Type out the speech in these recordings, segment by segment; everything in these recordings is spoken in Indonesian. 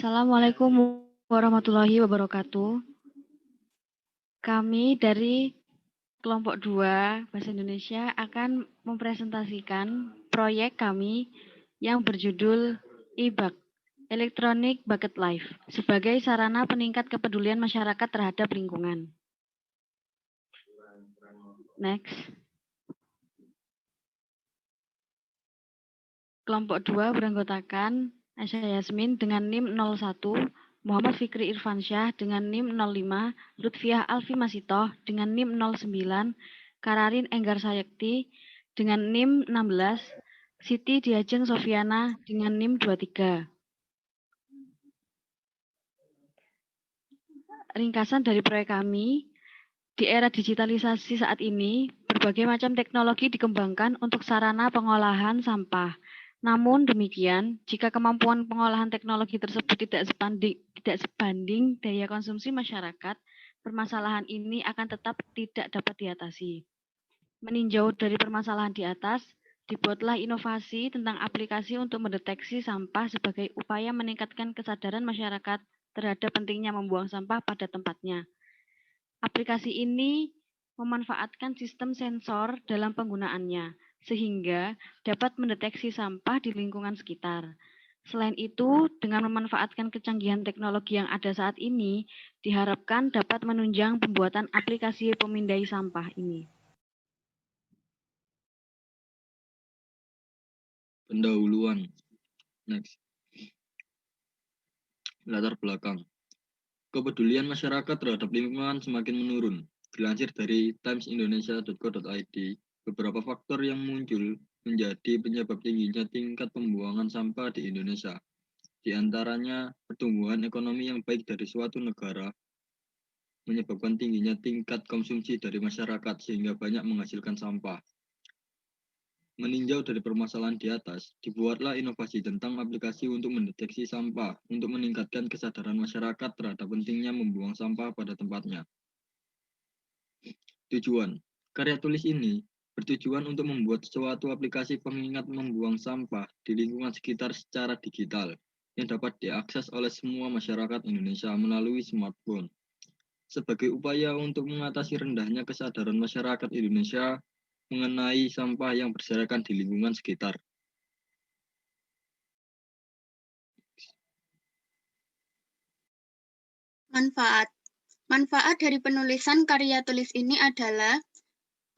Assalamualaikum warahmatullahi wabarakatuh. Kami dari kelompok 2 Bahasa Indonesia akan mempresentasikan proyek kami yang berjudul e-Bug, Electronic Bucket Life, sebagai sarana peningkat kepedulian masyarakat terhadap lingkungan. Next. Kelompok 2 beranggotakan Aisyah Yasmin dengan NIM 01, Muhammad Fikri Irfansyah dengan NIM 05, Lutfiah Alfi Masitoh dengan NIM 09, Kararin Enggar Sayekti dengan NIM 16, Siti Diajeng Sofiana dengan NIM 23. Ringkasan dari proyek kami, di era digitalisasi saat ini, berbagai macam teknologi dikembangkan untuk sarana pengolahan sampah. Namun demikian, jika kemampuan pengolahan teknologi tersebut tidak sebanding daya konsumsi masyarakat, permasalahan ini akan tetap tidak dapat diatasi. Meninjau dari permasalahan di atas, dibuatlah inovasi tentang aplikasi untuk mendeteksi sampah sebagai upaya meningkatkan kesadaran masyarakat terhadap pentingnya membuang sampah pada tempatnya. Aplikasi ini memanfaatkan sistem sensor dalam penggunaannya, sehingga dapat mendeteksi sampah di lingkungan sekitar. Selain itu, dengan memanfaatkan kecanggihan teknologi yang ada saat ini, diharapkan dapat menunjang pembuatan aplikasi pemindai sampah ini. Pendahuluan. Next. Latar belakang. Kepedulian masyarakat terhadap lingkungan semakin menurun. Dilansir dari timesindonesia.co.id, beberapa faktor yang muncul menjadi penyebab tingginya tingkat pembuangan sampah di Indonesia. Di antaranya, pertumbuhan ekonomi yang baik dari suatu negara menyebabkan tingginya tingkat konsumsi dari masyarakat sehingga banyak menghasilkan sampah. Meninjau dari permasalahan di atas, dibuatlah inovasi tentang aplikasi untuk mendeteksi sampah untuk meningkatkan kesadaran masyarakat terhadap pentingnya membuang sampah pada tempatnya. Tujuan, karya tulis ini bertujuan untuk membuat suatu aplikasi pengingat membuang sampah di lingkungan sekitar secara digital yang dapat diakses oleh semua masyarakat Indonesia melalui smartphone. Sebagai upaya untuk mengatasi rendahnya kesadaran masyarakat Indonesia mengenai sampah yang berserakan di lingkungan sekitar. Manfaat dari penulisan karya tulis ini adalah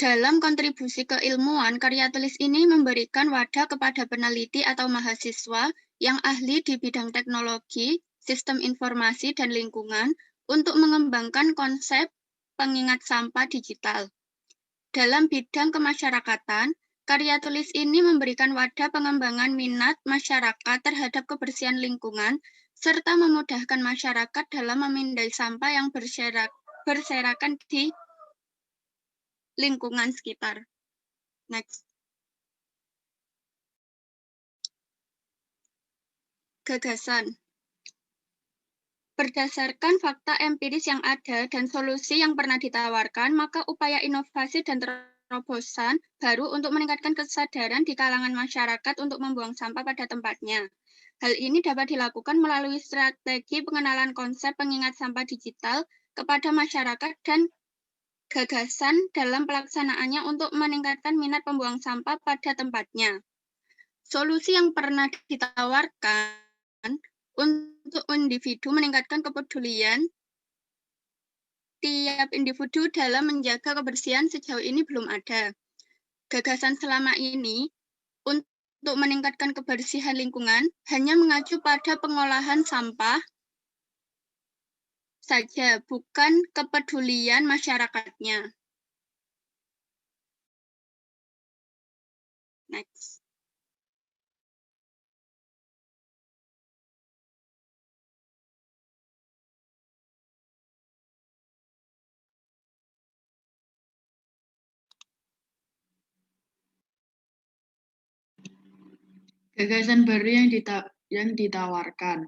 dalam kontribusi keilmuan, karya tulis ini memberikan wadah kepada peneliti atau mahasiswa yang ahli di bidang teknologi, sistem informasi, dan lingkungan untuk mengembangkan konsep pengingat sampah digital. Dalam bidang kemasyarakatan, karya tulis ini memberikan wadah pengembangan minat masyarakat terhadap kebersihan lingkungan, serta memudahkan masyarakat dalam memindai sampah yang berserakan di lingkungan sekitar. Next. Gagasan. Berdasarkan fakta empiris yang ada dan solusi yang pernah ditawarkan, maka upaya inovasi dan terobosan baru untuk meningkatkan kesadaran di kalangan masyarakat untuk membuang sampah pada tempatnya. Hal ini dapat dilakukan melalui strategi pengenalan konsep pengingat sampah digital kepada masyarakat dan gagasan dalam pelaksanaannya untuk meningkatkan minat pembuang sampah pada tempatnya. Solusi yang pernah ditawarkan untuk individu meningkatkan kepedulian tiap individu dalam menjaga kebersihan sejauh ini belum ada. Gagasan selama ini untuk meningkatkan kebersihan lingkungan hanya mengacu pada pengolahan sampah saja, bukan kepedulian masyarakatnya. Next. Gagasan baru yang ditawarkan.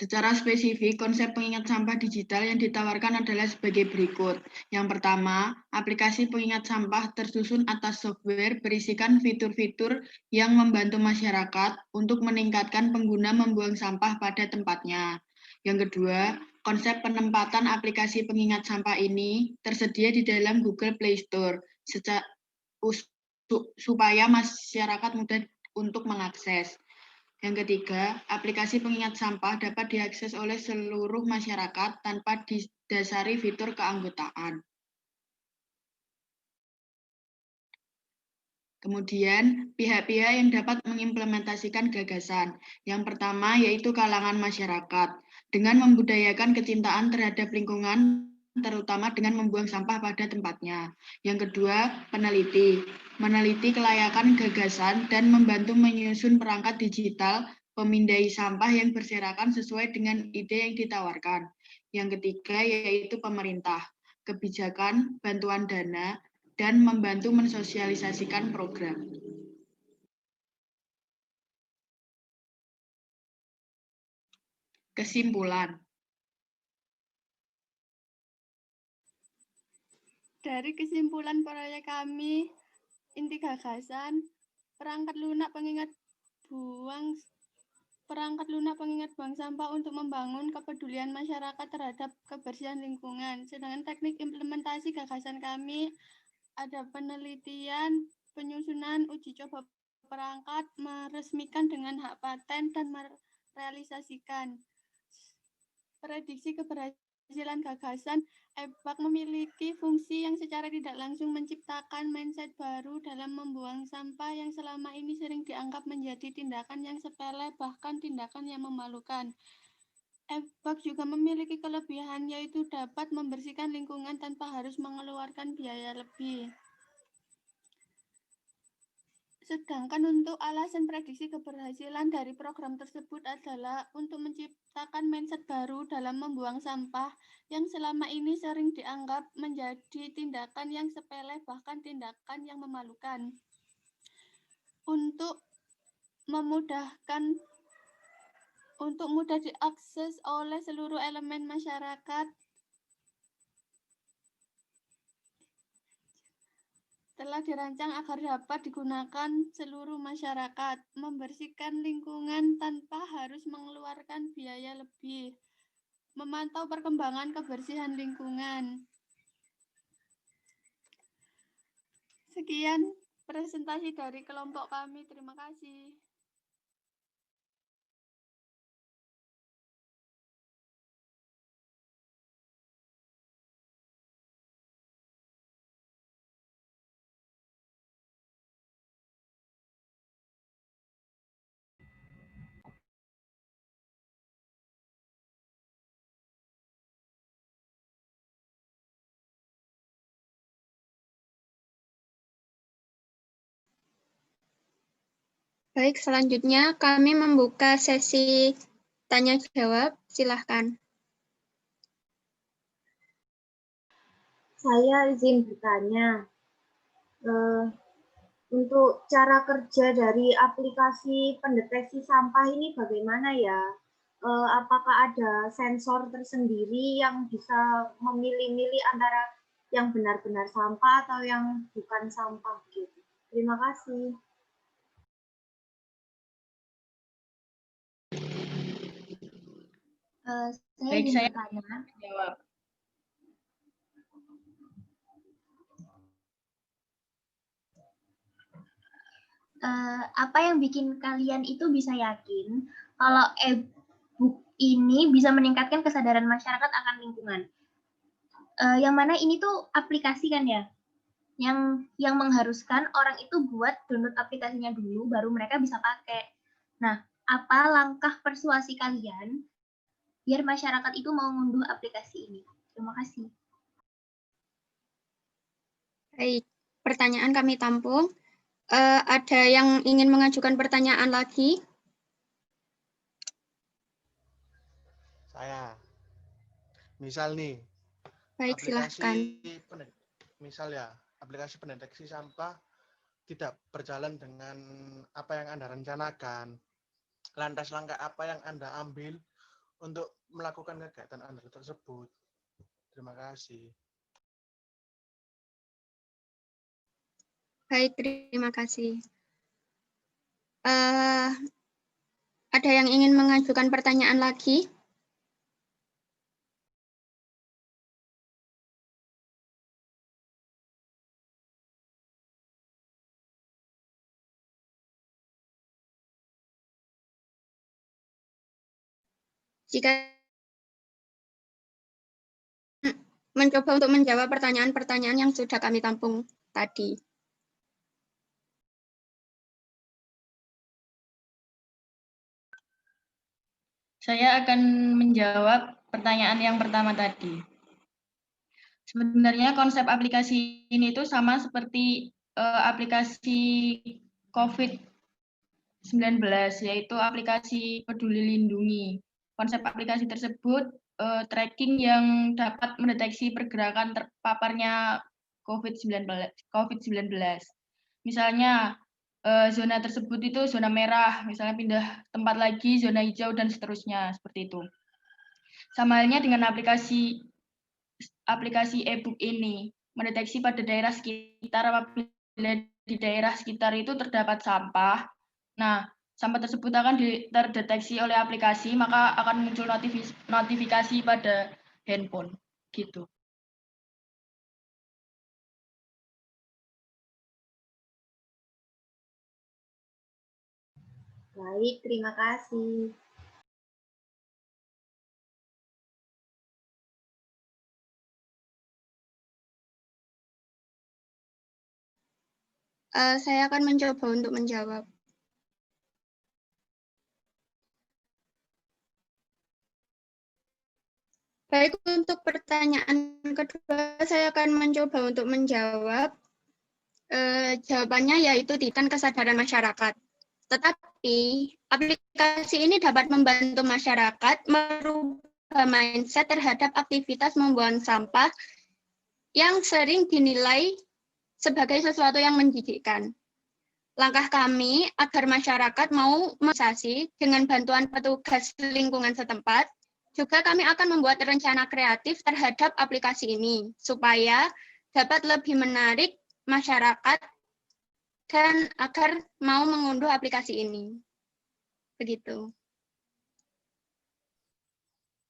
Secara spesifik, konsep pengingat sampah digital yang ditawarkan adalah sebagai berikut. Yang pertama, aplikasi pengingat sampah tersusun atas software berisikan fitur-fitur yang membantu masyarakat untuk meningkatkan pengguna membuang sampah pada tempatnya. Yang kedua, konsep penempatan aplikasi pengingat sampah ini tersedia di dalam Google Play Store supaya masyarakat mudah untuk mengakses. Yang ketiga, aplikasi pengingat sampah dapat diakses oleh seluruh masyarakat tanpa didasari fitur keanggotaan. Kemudian, pihak-pihak yang dapat mengimplementasikan gagasan. Yang pertama yaitu kalangan masyarakat, dengan membudayakan kecintaan terhadap lingkungan, terutama dengan membuang sampah pada tempatnya. Yang kedua, peneliti. Meneliti kelayakan gagasan dan membantu menyusun perangkat digital pemindai sampah yang berserakan sesuai dengan ide yang ditawarkan. Yang ketiga yaitu pemerintah. Kebijakan, bantuan dana, dan membantu mensosialisasikan program. Kesimpulan. Dari kesimpulan proyek kami, inti gagasan, perangkat lunak pengingat buang sampah untuk membangun kepedulian masyarakat terhadap kebersihan lingkungan. Sedangkan teknik implementasi gagasan kami ada penelitian, penyusunan, uji coba perangkat, meresmikan dengan hak paten, dan merealisasikan. Prediksi keberhasilan gagasan, EBAK memiliki fungsi yang secara tidak langsung menciptakan mindset baru dalam membuang sampah yang selama ini sering dianggap menjadi tindakan yang sepele, bahkan tindakan yang memalukan. EBAK juga memiliki kelebihan, yaitu dapat membersihkan lingkungan tanpa harus mengeluarkan biaya lebih. Sedangkan untuk alasan prediksi keberhasilan dari program tersebut adalah untuk menciptakan mindset baru dalam membuang sampah yang selama ini sering dianggap menjadi tindakan yang sepele, bahkan tindakan yang memalukan. Untuk mudah diakses oleh seluruh elemen masyarakat, telah dirancang agar dapat digunakan seluruh masyarakat, membersihkan lingkungan tanpa harus mengeluarkan biaya lebih, memantau perkembangan kebersihan lingkungan. Sekian presentasi dari kelompok kami. Terima kasih. Baik, selanjutnya kami membuka sesi tanya-jawab. Silahkan. Saya izin bertanya, untuk cara kerja dari aplikasi pendeteksi sampah ini bagaimana ya? Apakah ada sensor tersendiri yang bisa memilih-milih antara yang benar-benar sampah atau yang bukan sampah gitu? Terima kasih. Saya ingin bertanya. Jawab. Apa yang bikin kalian itu bisa yakin kalau e-book ini bisa meningkatkan kesadaran masyarakat akan lingkungan? Yang mana ini tuh aplikasi kan ya, yang mengharuskan orang itu buat download aplikasinya dulu, baru mereka bisa pakai. Nah, apa langkah persuasi kalian biar masyarakat itu mau ngunduh aplikasi ini? Terima kasih. Baik, pertanyaan kami tampung. Ada yang ingin mengajukan pertanyaan lagi? Saya. Misal nih, Baik, silahkan. aplikasi pendeteksi sampah tidak berjalan dengan apa yang Anda rencanakan. Lantas langkah apa yang Anda ambil untuk melakukan kegiatan Anda tersebut. Terima kasih. Baik, terima kasih. Ada yang ingin mengajukan pertanyaan lagi? Jika mencoba untuk menjawab pertanyaan-pertanyaan yang sudah kami tampung tadi. Saya akan menjawab pertanyaan yang pertama tadi. Sebenarnya konsep aplikasi ini itu sama seperti aplikasi COVID-19, yaitu aplikasi Peduli Lindungi. Konsep aplikasi tersebut tracking yang dapat mendeteksi pergerakan terpaparnya COVID-19. Misalnya zona tersebut itu zona merah, misalnya pindah tempat lagi, zona hijau, dan seterusnya, seperti itu. Sama halnya dengan aplikasi e-book ini, mendeteksi pada daerah sekitar apabila di daerah sekitar itu terdapat sampah. Nah, sampah tersebut akan terdeteksi oleh aplikasi, maka akan muncul notifikasi pada handphone. Gitu. Baik, terima kasih. Saya akan mencoba untuk menjawab. Baik, untuk pertanyaan kedua, saya akan mencoba untuk menjawab. Jawabannya yaitu tingkat kesadaran masyarakat. Tetapi, aplikasi ini dapat membantu masyarakat merubah mindset terhadap aktivitas membuang sampah yang sering dinilai sebagai sesuatu yang menjijikkan. Langkah kami agar masyarakat mau mengasasi dengan bantuan petugas lingkungan setempat, juga kami akan membuat rencana kreatif terhadap aplikasi ini, supaya dapat lebih menarik masyarakat dan agar mau mengunduh aplikasi ini. Begitu.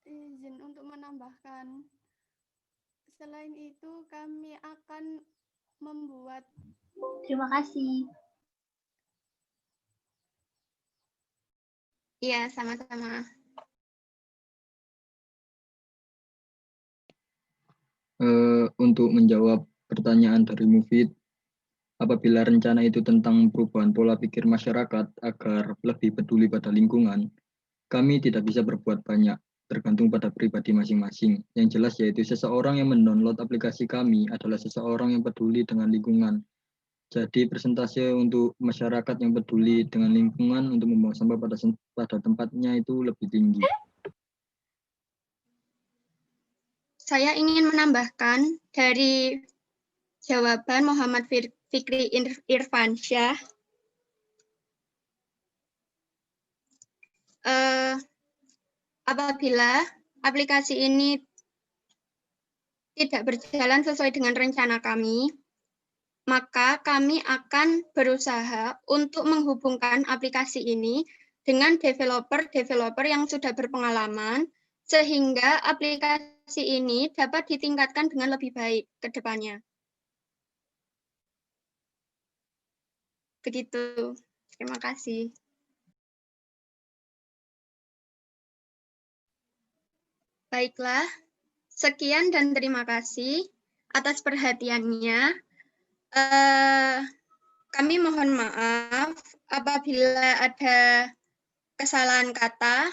Izin untuk menambahkan, selain itu kami akan membuat. Terima kasih. Iya, sama-sama. Untuk menjawab pertanyaan dari Mufid, apabila rencana itu tentang perubahan pola pikir masyarakat agar lebih peduli pada lingkungan, kami tidak bisa berbuat banyak, tergantung pada pribadi masing-masing. Yang jelas yaitu seseorang yang mendownload aplikasi kami adalah seseorang yang peduli dengan lingkungan. Jadi persentase untuk masyarakat yang peduli dengan lingkungan untuk membuang sampah pada tempatnya itu lebih tinggi. Saya ingin menambahkan dari jawaban Muhammad Fikri Irfansyah. Apabila aplikasi ini tidak berjalan sesuai dengan rencana kami, maka kami akan berusaha untuk menghubungkan aplikasi ini dengan developer yang sudah berpengalaman, sehingga aplikasi ini dapat ditingkatkan dengan lebih baik ke depannya. Begitu. Terima kasih. Baiklah, sekian dan terima kasih atas perhatiannya. Kami mohon maaf apabila ada kesalahan kata.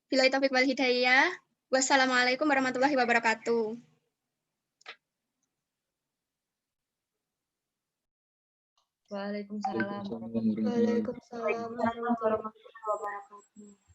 Billahi taufiq wal hidayah. Wassalamualaikum warahmatullahi wabarakatuh. Waalaikumsalam. Waalaikumsalam warahmatullahi wabarakatuh. Waalaikumsalam warahmatullahi wabarakatuh.